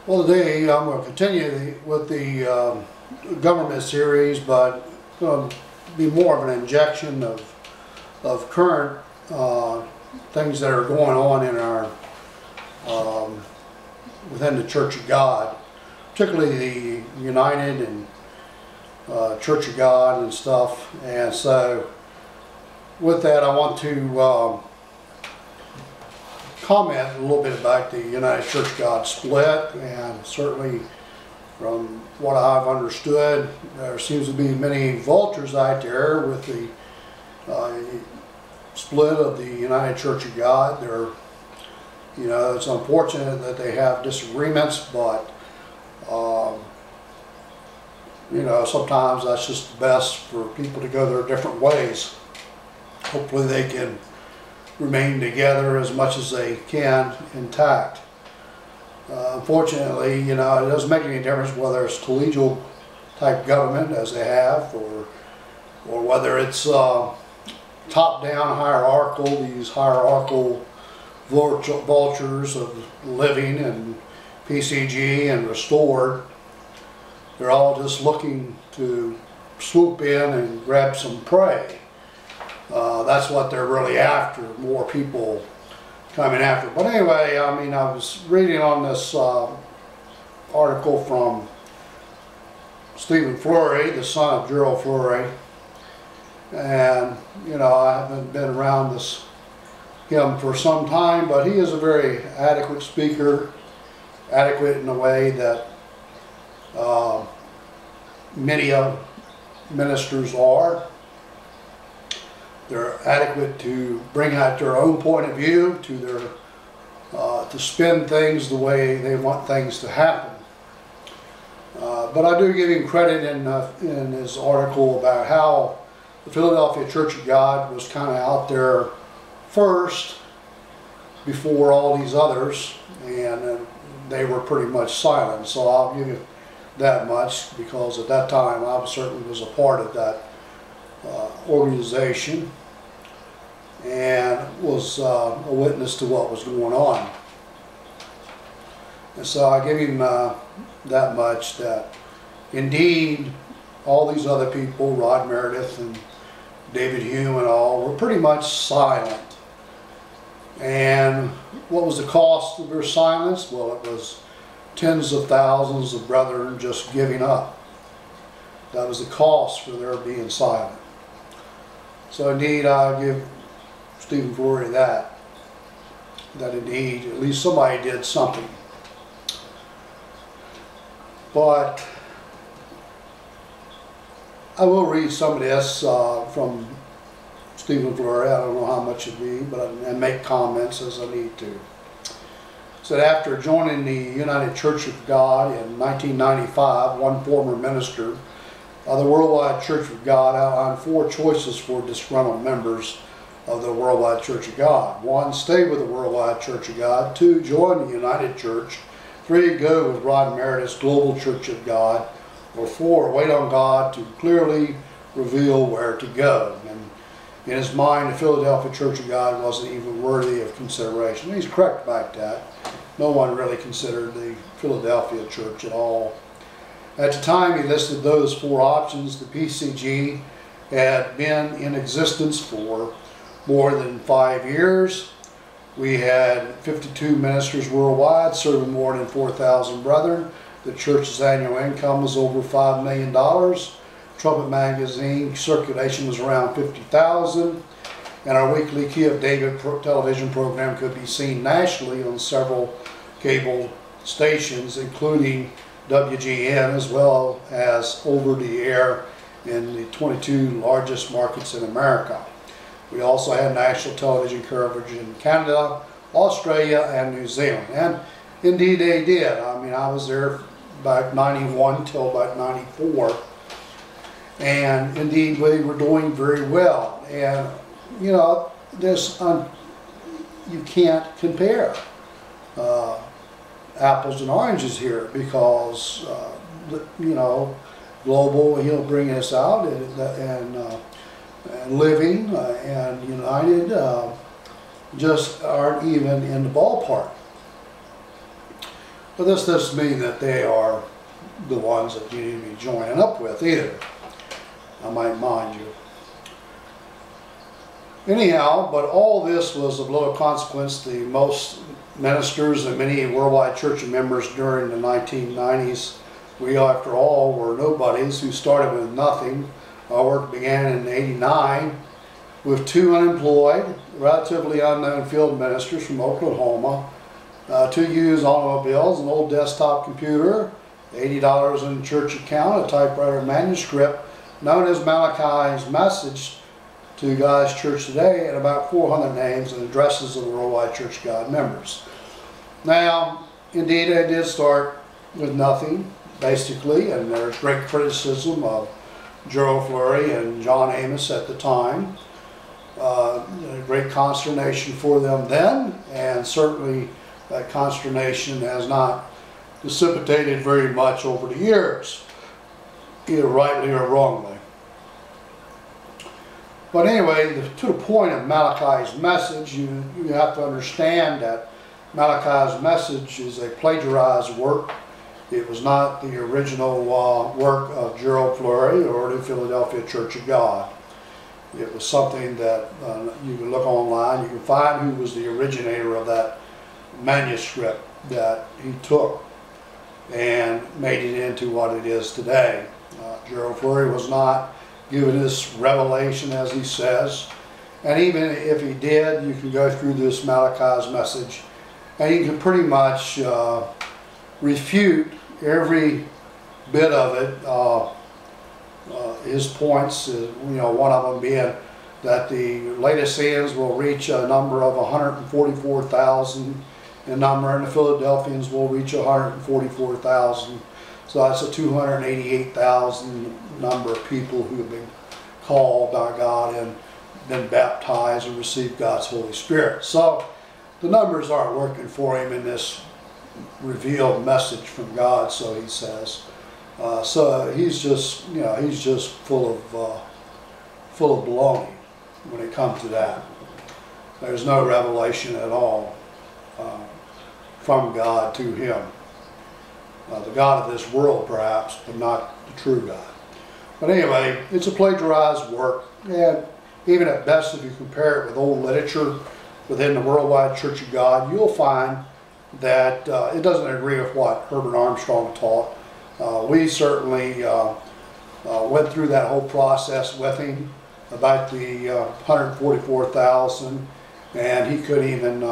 Well, today I'm going to continue with the government series, but it's going to be more of an injection of current things that are going on in our within the Church of God, particularly the United and Church of God and stuff. And so, with that, I want to comment a little bit about the United Church of God split, and certainly from what I've understood, there seems to be many vultures out there with the split of the United Church of God. It's unfortunate that they have disagreements, but sometimes that's just best for people to go their different ways. Hopefully they can remain together as much as they can intact. Unfortunately, it doesn't make any difference whether it's collegial type government as they have, or whether it's top-down hierarchical, these hierarchical vultures of living and PCG and restored. They're all just looking to swoop in and grab some prey. That's what they're really after, more people coming after. But anyway, I was reading on this article from Stephen Fleury, the son of Gerald Fleury, and I haven't been around him for some time, but he is a very adequate speaker, adequate in a way that many of ministers are. They're adequate to bring out their own point of view, to spin things the way they want things to happen. But I do give him credit in his article about how the Philadelphia Church of God was kind of out there first before all these others, and they were pretty much silent. So I'll give you that much, because at that time I certainly was a part of that organization and was a witness to what was going on. And so I give him that much, that indeed all these other people, Rod Meredith and David Hume and all, were pretty much silent. And what was the cost of their silence? Well, it was tens of thousands of brethren just giving up. That was the cost for their being silent. So indeed, I give Stephen Fleury that indeed at least somebody did something. But I will read some of this from Stephen Fleury. I don't know how much it'd be, and make comments as I need to. Said, after joining the United Church of God in 1995, one former minister of the Worldwide Church of God outlined 4 choices for disgruntled members of the Worldwide Church of God. 1, stay with the Worldwide Church of God. 2, join the United Church. 3, go with Rod Meredith's Global Church of God. Or 4, wait on God to clearly reveal where to go. And in his mind, the Philadelphia Church of God wasn't even worthy of consideration. And he's correct about that. No one really considered the Philadelphia Church at all. At the time he listed those 4 options, the PCG had been in existence for more than 5 years. We had 52 ministers worldwide, serving more than 4,000 brethren. The church's annual income was over $5 million. Trumpet magazine circulation was around 50,000. And our weekly Key of David television program could be seen nationally on several cable stations, including WGN, as well as over the air in the 22 largest markets in America. We also had national television coverage in Canada, Australia, and New Zealand. And indeed they did. I was there about 91 till about 94. And indeed we were doing very well. And you can't compare apples and oranges here, because Global, he'll bring us out, and Living and United just aren't even in the ballpark. But this doesn't mean that they are the ones that you need to be joining up with either. I might mind you. Anyhow, but all this was of little consequence. The most ministers and many worldwide church members during the 1990s, we after all were nobodies who started with nothing. Our work began in '89 with 2 unemployed, relatively unknown field ministers from Oklahoma, 2 used automobiles, an old desktop computer, $80 in church account, a typewriter manuscript known as Malachi's Message to God's Church Today, and about 400 names and addresses of the Worldwide Church of God members. Now, indeed, I did start with nothing, basically, and there's great criticism of Gerald Flurry and John Amos at the time. Great consternation for them then, and certainly that consternation has not dissipated very much over the years, either rightly or wrongly. But anyway, to the point of Malachi's Message, you have to understand that Malachi's Message is a plagiarized work. It was not the original work of Gerald Flurry or the Philadelphia Church of God. It was something that you can look online, you can find who was the originator of that manuscript that he took and made it into what it is today. Gerald Flurry was not given this revelation, as he says, and even if he did, you can go through this Malachi's Message and you can pretty much refute every bit of it. His points, one of them being that the Laodiceans will reach a number of 144,000 in number, and the Philadelphians will reach 144,000. So that's a 288,000 number of people who have been called by God and been baptized and received God's Holy Spirit. So the numbers aren't working for him in this revealed message from God, so he says. So he's just, he's just full of baloney when it comes to that. There's no revelation at all from God to him. The God of this world, perhaps, but not the true God. But anyway, it's a plagiarized work, and even at best, if you compare it with old literature within the Worldwide Church of God, you'll find that it doesn't agree with what Herbert Armstrong taught. We certainly went through that whole process with him about the 144,000, and he couldn't even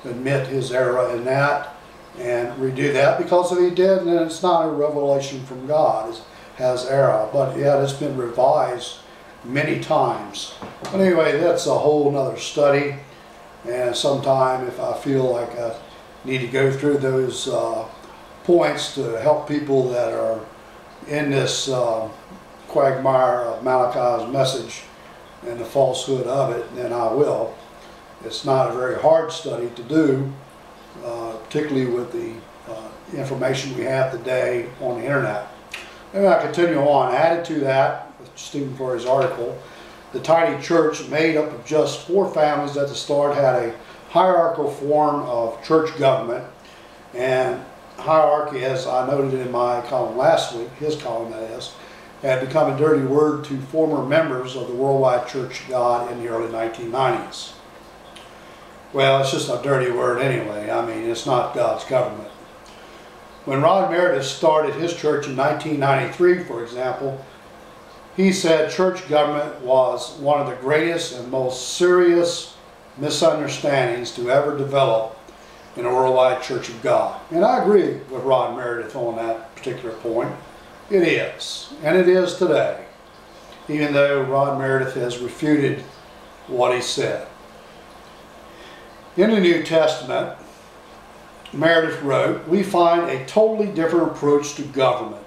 admit his error in that and redo that, because if he did, then it's not a revelation from God. It has error, but yet it's been revised many times. But anyway, that's a whole nother study, and sometime if I feel like I need to go through those points to help people that are in this quagmire of Malachi's Message and the falsehood of it, then I will. It's not a very hard study to do, particularly with the information we have today on the internet. And I continue on. Added to that, with Stephen Flurry's article, the tiny church made up of just 4 families at the start had a hierarchical form of church government, and hierarchy, as I noted in my column last week, his column that is, had become a dirty word to former members of the Worldwide Church of God in the early 1990s. Well, it's just a dirty word anyway. I mean, it's not God's government. When Rod Meredith started his church in 1993, for example, he said church government was one of the greatest and most serious misunderstandings to ever develop in the Worldwide Church of God. And I agree with Rod Meredith on that particular point. It is, and it is today, even though Rod Meredith has refuted what he said. In the New Testament, Meredith wrote, we find a totally different approach to government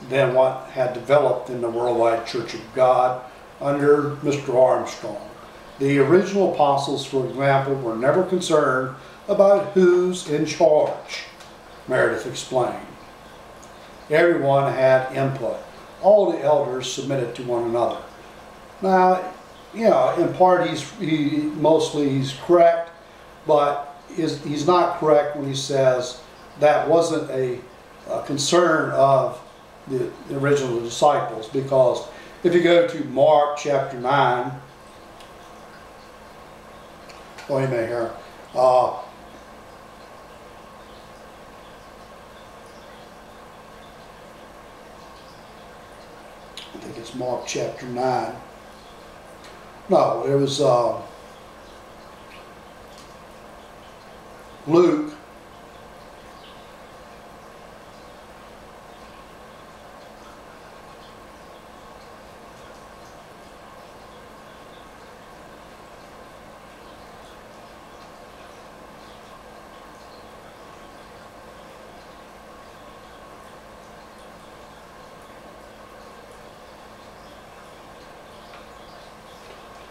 than what had developed in the Worldwide Church of God under Mr. Armstrong. The original apostles, for example, were never concerned about who's in charge, Meredith explained. Everyone had input. All the elders submitted to one another. Now, in part he's correct, but he's not correct when he says that wasn't a concern of the original disciples, because if you go to Mark chapter 9, wait a minute here. I think it's Mark chapter 9. No, it was Luke.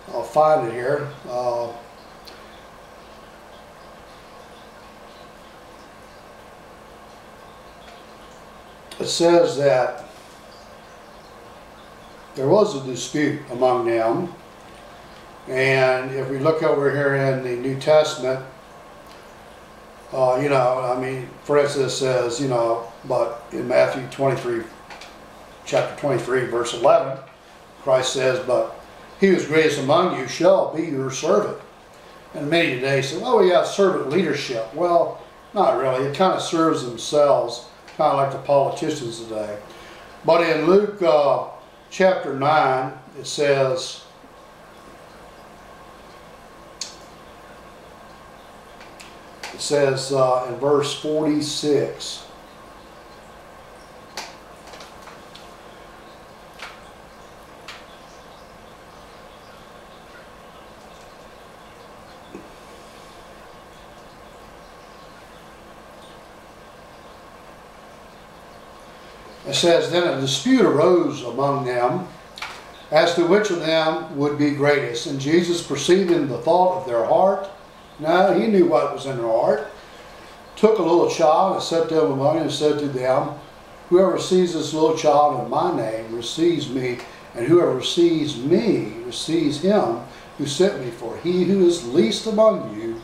I'll find it here. It says that there was a dispute among them, and if we look over here in the New Testament, you know, I mean, for instance, it says, you know, but in Matthew 23, chapter 23, verse 11, Christ says, but he who is greatest among you shall be your servant. And many today say, oh yeah, servant leadership. Well, not really. It kind of serves themselves, kind of like the politicians today. But in Luke chapter 9, it says, in verse 46, it says, then a dispute arose among them as to which of them would be greatest. And Jesus, perceiving the thought of their heart, now he knew what was in their heart, took a little child and set them among them and said to them, whoever sees this little child in my name receives me, and whoever receives me receives him who sent me. For he who is least among you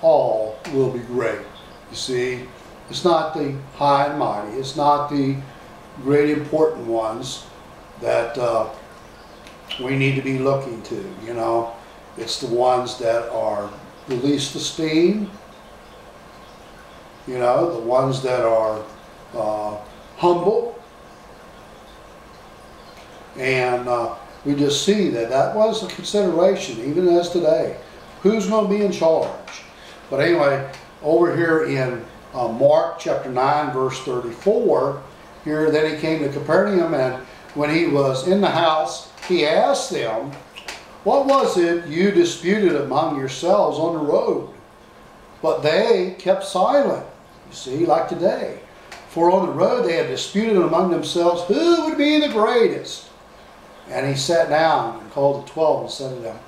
all will be great. You see, it's not the high and mighty, it's not the great important ones that we need to be looking to, you know. It's the ones that are the least esteemed, you know, the ones that are humble. And we just see that that was a consideration even as today. Who's going to be in charge? But anyway, over here in Mark chapter 9 verse 34, here, then he came to Capernaum, and when he was in the house, he asked them, what was it you disputed among yourselves on the road? But they kept silent, you see, like today. For on the road they had disputed among themselves who would be the greatest. And he sat down and called the 12 and said to them,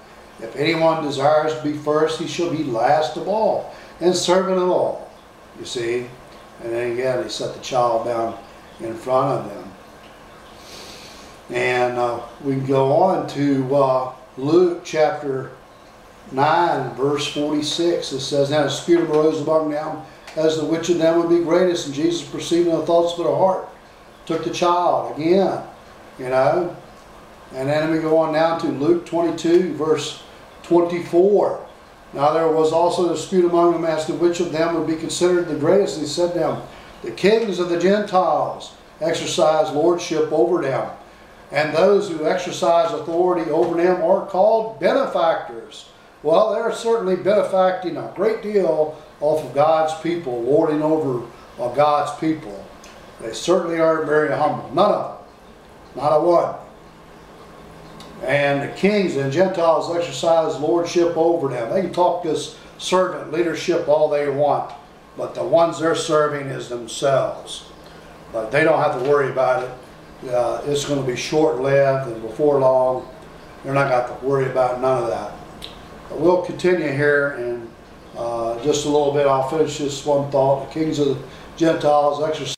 if anyone desires to be first, he shall be last of all, and servant of all. You see, and then again he set the child down in front of them. And we can go on to Luke chapter 9 verse 46. It says, now a dispute arose among them as to which of them would be greatest, and Jesus, perceiving the thoughts of their heart, took the child again, you know. And then we go on down to Luke 22 verse 24. Now there was also a dispute among them as to which of them would be considered the greatest. And he said to them, the kings of the Gentiles exercise lordship over them, and those who exercise authority over them are called benefactors. Well, they're certainly benefacting a great deal off of God's people, lording over God's people. They certainly aren't very humble. None of them. Not a one. And the kings and Gentiles exercise lordship over them. They can talk this servant leadership all they want, but the ones they're serving is themselves. But they don't have to worry about it. It's going to be short-lived, and before long, they're not going to have to worry about none of that. But we'll continue here in just a little bit. I'll finish this one thought. The kings of the Gentiles exercise